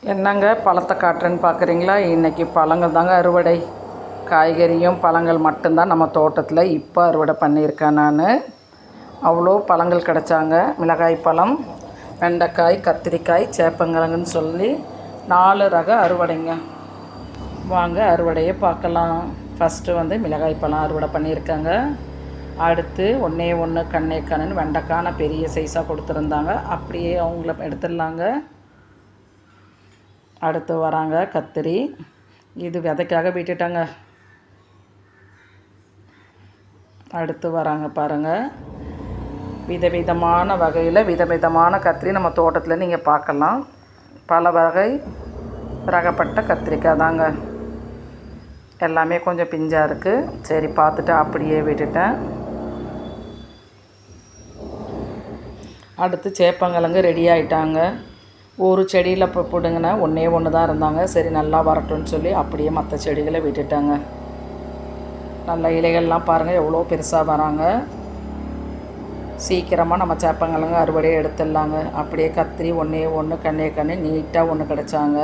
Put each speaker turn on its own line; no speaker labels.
என்னங்க பழத்தை காட்டுறேன்னு பார்க்குறீங்களா? இன்றைக்கி பழங்கள் தாங்க அறுவடை. காய்கறியும் பழங்கள் மட்டும்தான் நம்ம தோட்டத்தில் இப்போ அறுவடை பண்ணியிருக்கேன் நான். அவ்வளோ பழங்கள் கிடச்சாங்க. மிளகாய் பழம், வெண்டைக்காய், கத்திரிக்காய், சேப்பங்கிழங்குன்னு சொல்லி 4 ரக அறுவடைங்க. வாங்க அறுவடையை பார்க்கலாம். ஃபஸ்ட்டு மிளகாய் பழம் அறுவடை பண்ணியிருக்காங்க. அடுத்து ஒன்றே ஒன்று கண்ணே கண்ணுன்னு வெண்டைக்காய் பெரிய சைஸாக கொடுத்துருந்தாங்க. அப்படியே அவங்கள எடுத்துடலாங்க. அடுத்து வராங்க கத்திரி. இது விதைக்காக விட்டுட்டாங்க. அடுத்து வராங்க பாருங்கள். விதவிதமான வகையில் விதவிதமான கத்திரி நம்ம தோட்டத்தில் நீங்கள் பார்க்கலாம். பல வகை ரகப்பட்ட கத்திரிக்காய் தாங்க. எல்லாமே கொஞ்சம் பிஞ்சாக இருக்குது. சரி பார்த்துட்டு அப்படியே விட்டுட்டேன். அடுத்து சேப்பங்கிழங்கு ரெடி ஆகிட்டாங்க. ஒரு செடியில் இப்போ பிடுங்கினா ஒன்றே ஒன்று தான் இருந்தாங்க. சரி நல்லா வரட்டும்னு சொல்லி அப்படியே மற்ற செடிகளை விட்டுட்டாங்க. நல்ல இலைகள்லாம் பாருங்கள் எவ்வளோ பெருசாக வராங்க. சீக்கிரமாக நம்ம சேப்பங்கிழங்கு அறுவடையை எடுத்துடலாங்க. அப்படியே கத்திரி ஒன்றே ஒன்று கண்ணே கண்ணு நீட்டாக ஒன்று கிடச்சாங்க.